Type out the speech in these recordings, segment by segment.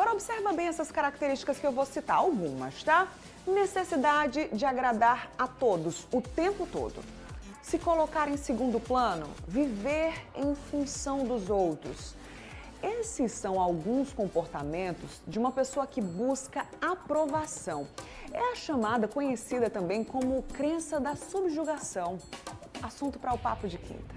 Agora observa bem essas características que eu vou citar, algumas, tá? Necessidade de agradar a todos, o tempo todo. Se colocar em segundo plano, viver em função dos outros. Esses são alguns comportamentos de uma pessoa que busca aprovação. É a chamada, conhecida também como crença da subjugação. Assunto para o Papo de Quinta.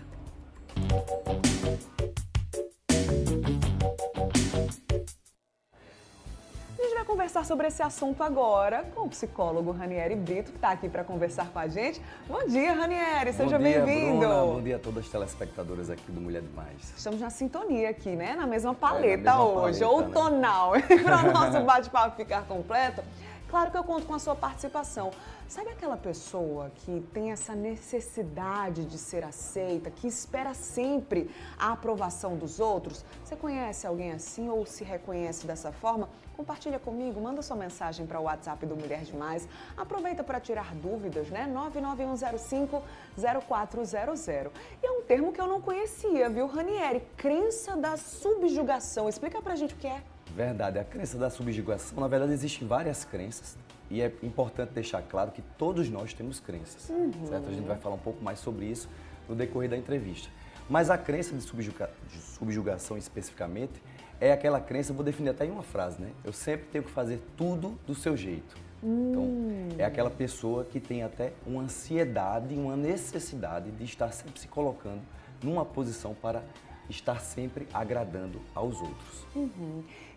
A gente vai conversar sobre esse assunto agora com o psicólogo Ranieri Brito, que está aqui para conversar com a gente. Bom dia, Ranieri, seja bem-vindo. Bom dia a todas as telespectadoras aqui do Mulher Demais. Estamos na sintonia aqui, né? Na mesma paleta hoje, paleta, outonal. Né? Para o nosso bate-papo ficar completo, claro que eu conto com a sua participação. Sabe aquela pessoa que tem essa necessidade de ser aceita, que espera sempre a aprovação dos outros? Você conhece alguém assim ou se reconhece dessa forma? Compartilha comigo, manda sua mensagem para o WhatsApp do Mulher Demais. Aproveita para tirar dúvidas, né? 991050400. E é um termo que eu não conhecia, viu, Ranieri? Crença da subjugação. Explica pra gente o que é. Verdade, a crença da subjugação, na verdade, existem várias crenças e é importante deixar claro que todos nós temos crenças, certo? A gente vai falar um pouco mais sobre isso no decorrer da entrevista. Mas a crença de subjugação especificamente é aquela crença, vou definir até em uma frase, né? Eu sempre tenho que fazer tudo do seu jeito. Então, é aquela pessoa que tem até uma ansiedade, uma necessidade de estar sempre se colocando numa posição para estar sempre agradando aos outros.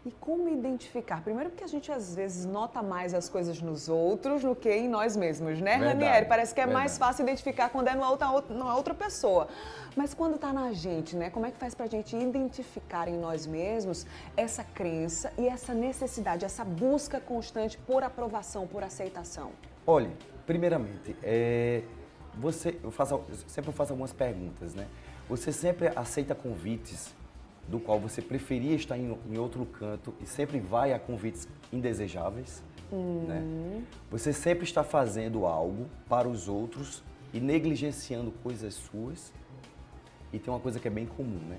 E como identificar? Primeiro porque a gente às vezes nota mais as coisas nos outros do que em nós mesmos, né, Verdade, Ranieri? Parece que é verdade. mais fácil identificar quando é numa outra pessoa. Mas quando tá na gente, né? Como é que faz pra gente identificar em nós mesmos essa crença e essa necessidade, essa busca constante por aprovação, por aceitação? Olha, primeiramente, eu sempre faço algumas perguntas, né? Você sempre aceita convites do qual você preferia estar em outro canto e sempre vai a convites indesejáveis, né? Você sempre está fazendo algo para os outros e negligenciando coisas suas. E tem uma coisa que é bem comum, né?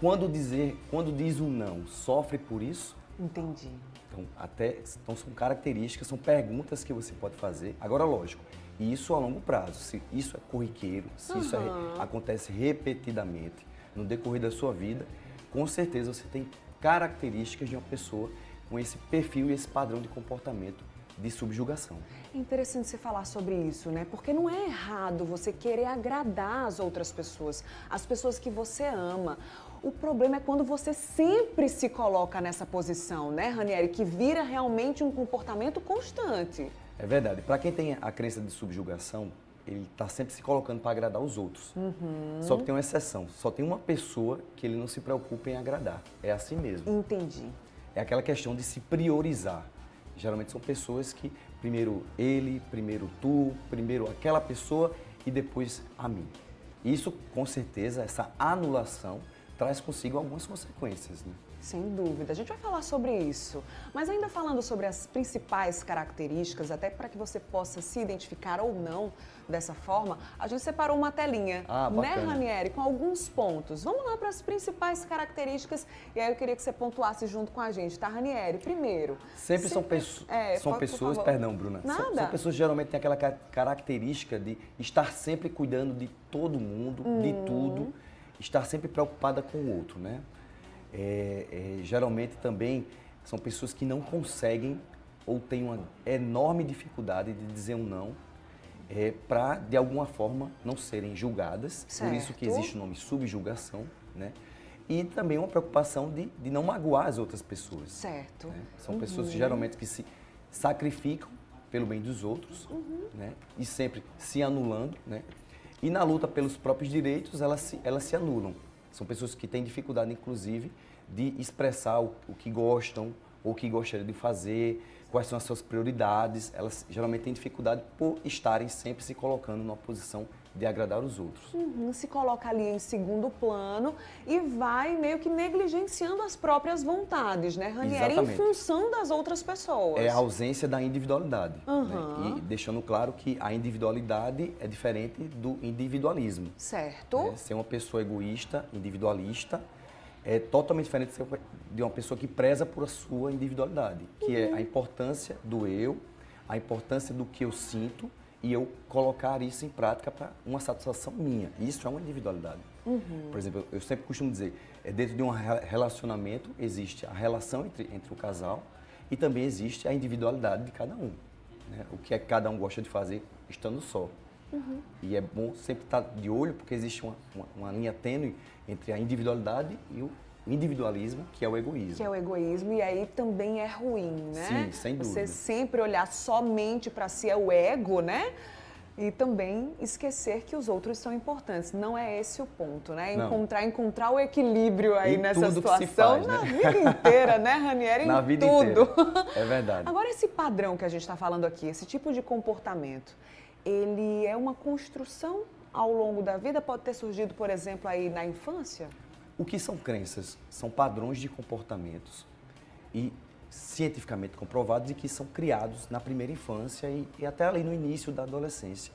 Quando diz um não, sofre por isso? Entendi. Então são características, são perguntas que você pode fazer. Agora, lógico, isso a longo prazo, se isso é corriqueiro, se isso acontece repetidamente no decorrer da sua vida, com certeza você tem características de uma pessoa com esse perfil e esse padrão de comportamento de subjugação. É interessante você falar sobre isso, né? Porque não é errado você querer agradar as outras pessoas, as pessoas que você ama. O problema é quando você sempre se coloca nessa posição, né, Ranieri? Que vira realmente um comportamento constante. É verdade. Para quem tem a crença de subjugação, ele está sempre se colocando para agradar os outros. Só que tem uma exceção. Só tem uma pessoa que ele não se preocupa em agradar. É assim mesmo. Entendi. É aquela questão de se priorizar. Geralmente são pessoas que primeiro ele, primeiro tu, primeiro aquela pessoa e depois a mim. Isso, com certeza, essa anulação traz consigo algumas consequências, né? Sem dúvida. A gente vai falar sobre isso. Mas ainda falando sobre as principais características, até para que você possa se identificar ou não dessa forma, a gente separou uma telinha, né, Ranieri, com alguns pontos. Vamos lá para as principais características e aí eu queria que você pontuasse junto com a gente, tá, Ranieri? Primeiro... São pessoas, perdão, Bruna. Nada. São pessoas que geralmente têm aquela característica de estar sempre cuidando de todo mundo, de tudo, estar sempre preocupada com o outro, né? Geralmente também são pessoas que não conseguem ou têm uma enorme dificuldade de dizer um não para, de alguma forma, não serem julgadas. Certo. Por isso que existe o nome subjugação, né? E também uma preocupação de não magoar as outras pessoas. Certo. Né? São pessoas que, geralmente que se sacrificam pelo bem dos outros, né? E sempre se anulando, né? E na luta pelos próprios direitos, elas se anulam. São pessoas que têm dificuldade, inclusive, de expressar o que gostam ou o que gostariam de fazer, quais são as suas prioridades. Elas geralmente têm dificuldade por estarem sempre se colocando numa posição de agradar os outros. Se coloca ali em segundo plano e vai meio que negligenciando as próprias vontades, né, Ranieri? Em função das outras pessoas. É a ausência da individualidade. Né? E deixando claro que a individualidade é diferente do individualismo. Certo. Né? Ser uma pessoa egoísta, individualista, é totalmente diferente de uma pessoa que preza por a sua individualidade, que é a importância do eu, a importância do que eu sinto e eu colocar isso em prática para uma satisfação minha. Isso é uma individualidade. Por exemplo, eu sempre costumo dizer, dentro de um relacionamento existe a relação entre o casal e também existe a individualidade de cada um. Né? O que é que cada um gosta de fazer estando só. E é bom sempre estar de olho, porque existe uma linha tênue entre a individualidade e o individualismo, que é o egoísmo. Que é o egoísmo, e aí também é ruim, né? Sim, sem dúvida. Você sempre olhar somente para si, é o ego, né? E também esquecer que os outros são importantes. Não é esse o ponto, né? Encontrar o equilíbrio aí nessa situação na vida inteira, né, Ranieri? Na vida tudo. Inteira. É verdade. Agora, esse padrão que a gente está falando aqui, esse tipo de comportamento, ele é uma construção ao longo da vida? Pode ter surgido, por exemplo, aí na infância? O que são crenças? São padrões de comportamentos e cientificamente comprovados de que são criados na primeira infância e até ali no início da adolescência.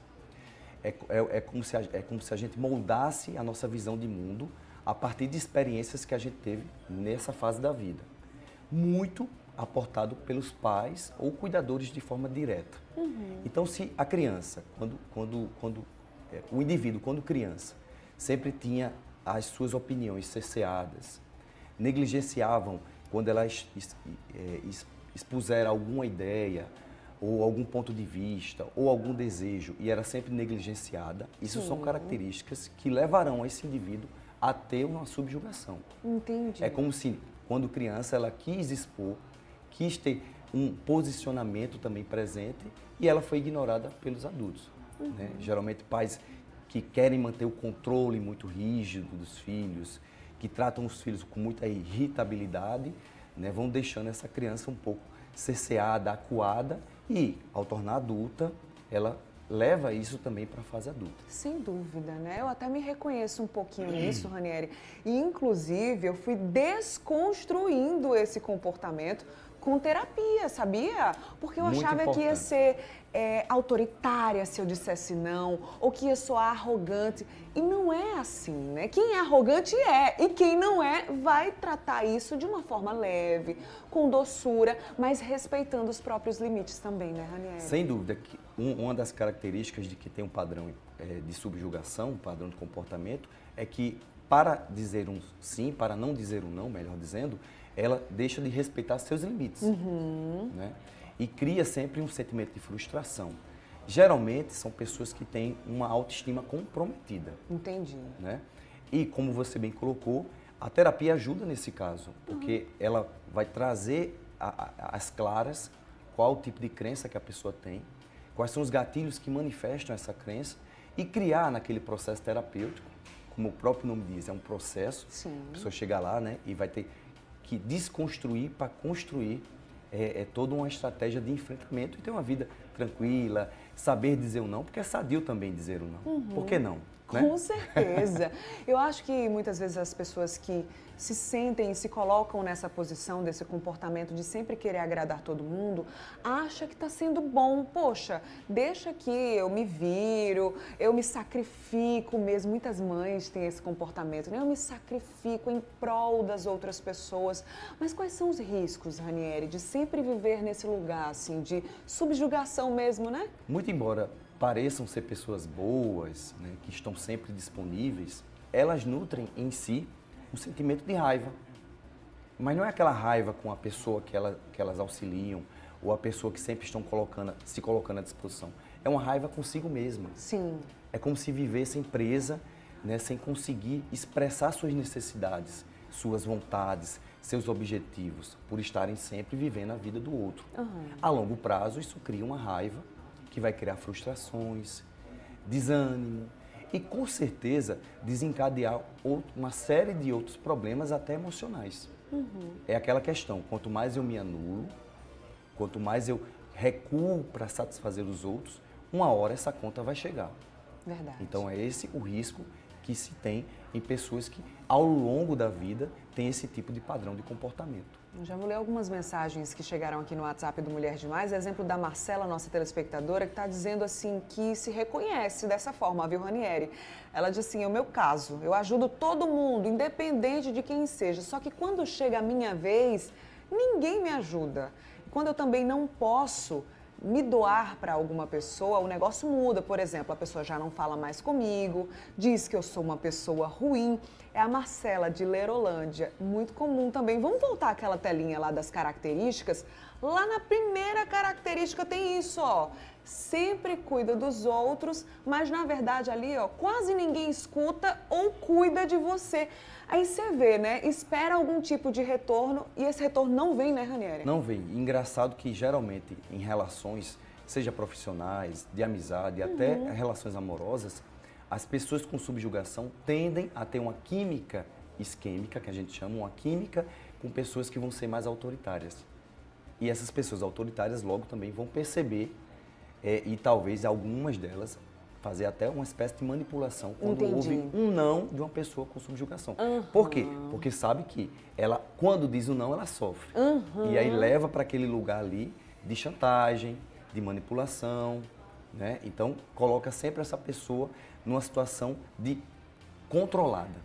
É como se a gente moldasse a nossa visão de mundo a partir de experiências que a gente teve nessa fase da vida. Muito aportado pelos pais ou cuidadores de forma direta. Então, se a criança, o indivíduo, quando criança, sempre tinha as suas opiniões cerceadas, negligenciavam quando ela expuser alguma ideia, ou algum ponto de vista, ou algum desejo, e era sempre negligenciada, isso são características que levarão esse indivíduo a ter uma subjugação. Entendi. É como se, quando criança, ela quis expor, quis ter um posicionamento também presente, e ela foi ignorada pelos adultos. Né? Geralmente, pais que querem manter o controle muito rígido dos filhos, que tratam os filhos com muita irritabilidade, né, vão deixando essa criança um pouco cerceada, acuada e, ao tornar adulta, ela leva isso também para a fase adulta. Sem dúvida, né? Eu até me reconheço um pouquinho nisso, Ranieri. E, inclusive, eu fui desconstruindo esse comportamento com terapia, sabia? Porque eu achava que ia ser autoritária se eu dissesse não, ou que ia soar arrogante. E não é assim, né? Quem é arrogante e quem não é vai tratar isso de uma forma leve, com doçura, mas respeitando os próprios limites também, né, Ranieri? Sem dúvida, que uma das características de que tem um padrão de subjugação, um padrão de comportamento, é que para dizer um sim, para não dizer um não, melhor dizendo, ela deixa de respeitar seus limites, né? E cria sempre um sentimento de frustração. Geralmente são pessoas que têm uma autoestima comprometida. Entendi. Né? E como você bem colocou, a terapia ajuda nesse caso, porque ela vai trazer às claras qual o tipo de crença que a pessoa tem, quais são os gatilhos que manifestam essa crença e criar naquele processo terapêutico, como o próprio nome diz, é um processo. Sim. A pessoa chega lá, né, e vai ter que desconstruir para construir toda uma estratégia de enfrentamento e ter uma vida tranquila, saber dizer o não, porque é sadio também dizer o não. Por que não? Né? Com certeza. Eu acho que muitas vezes as pessoas que se sentem e se colocam nessa posição, desse comportamento de sempre querer agradar todo mundo, acham que está sendo bom. Poxa, deixa que eu me viro, eu me sacrifico mesmo. Muitas mães têm esse comportamento, né? Eu me sacrifico em prol das outras pessoas. Mas quais são os riscos, Ranieri, de sempre viver nesse lugar, assim, de subjugação mesmo, né? Muito embora pareçam ser pessoas boas, né, que estão sempre disponíveis, elas nutrem em si um sentimento de raiva. Mas não é aquela raiva com a pessoa que elas auxiliam ou a pessoa que sempre estão se colocando à disposição. É uma raiva consigo mesma. Sim. É como se vivessem presa, né, sem conseguir expressar suas necessidades, suas vontades, seus objetivos, por estarem sempre vivendo a vida do outro. A longo prazo, isso cria uma raiva que vai criar frustrações, desânimo e, com certeza, desencadear uma série de outros problemas, até emocionais. É aquela questão, quanto mais eu me anulo, quanto mais eu recuo para satisfazer os outros, uma hora essa conta vai chegar. Verdade. Então, é esse o risco que se tem em pessoas que, ao longo da vida, têm esse tipo de padrão de comportamento. Eu já vou ler algumas mensagens que chegaram aqui no WhatsApp do Mulher Demais. Exemplo da Marcela, nossa telespectadora, que está dizendo assim que se reconhece dessa forma, viu, Ranieri? Ela diz assim, é o meu caso, eu ajudo todo mundo, independente de quem seja, só que quando chega a minha vez, ninguém me ajuda. Quando eu também não posso me doar para alguma pessoa, o negócio muda. Por exemplo, a pessoa já não fala mais comigo, diz que eu sou uma pessoa ruim. É a Marcela, de Lerolândia. Muito comum também. Vamos voltar àquela telinha lá das características? Lá na primeira característica tem isso, ó. Sempre cuida dos outros, mas na verdade ali, ó, quase ninguém escuta ou cuida de você. Aí você vê, né? Espera algum tipo de retorno e esse retorno não vem, né, Ranieri? Não vem. Engraçado que geralmente em relações, seja profissionais, de amizade, até relações amorosas, as pessoas com subjugação tendem a ter uma química isquêmica, que a gente chama uma química, com pessoas que vão ser mais autoritárias. E essas pessoas autoritárias logo também vão perceber, e talvez algumas delas fazer até uma espécie de manipulação quando houve um não de uma pessoa com subjugação. Por quê? Porque sabe que ela, quando diz o não, ela sofre. E aí leva para aquele lugar ali de chantagem, de manipulação, né? Então coloca sempre essa pessoa numa situação de controlada,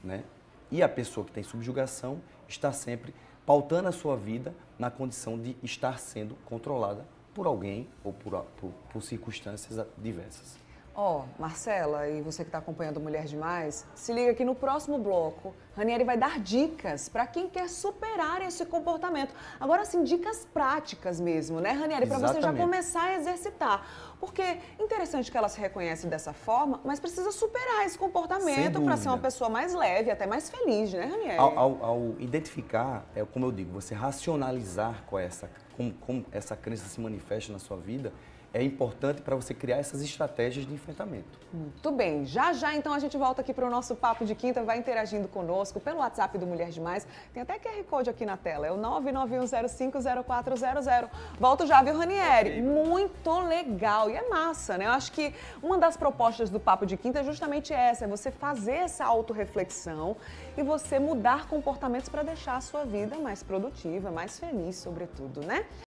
né? E a pessoa que tem subjugação está sempre pautando a sua vida na condição de estar sendo controlada por alguém ou por circunstâncias diversas. Ó, Marcela, e você que está acompanhando Mulher Demais, se liga que no próximo bloco, Ranieri vai dar dicas para quem quer superar esse comportamento. Agora, sim, dicas práticas mesmo, né, Ranieri? Para você já começar a exercitar. Porque interessante que ela se reconhece dessa forma, mas precisa superar esse comportamento para ser uma pessoa mais leve, até mais feliz, né, Ranieri? Ao identificar, como eu digo, você racionalizar como essa crença se manifesta na sua vida, é importante para você criar essas estratégias de enfrentamento. Muito bem. Já já, então, a gente volta aqui para o nosso Papo de Quinta, vai interagindo conosco pelo WhatsApp do Mulher Demais. Tem até QR Code aqui na tela, é o 991050400. Volto já, viu, Ranieri? Muito legal e é massa, né? Eu acho que uma das propostas do Papo de Quinta é justamente essa, é você fazer essa autorreflexão e você mudar comportamentos para deixar a sua vida mais produtiva, mais feliz, sobretudo, né?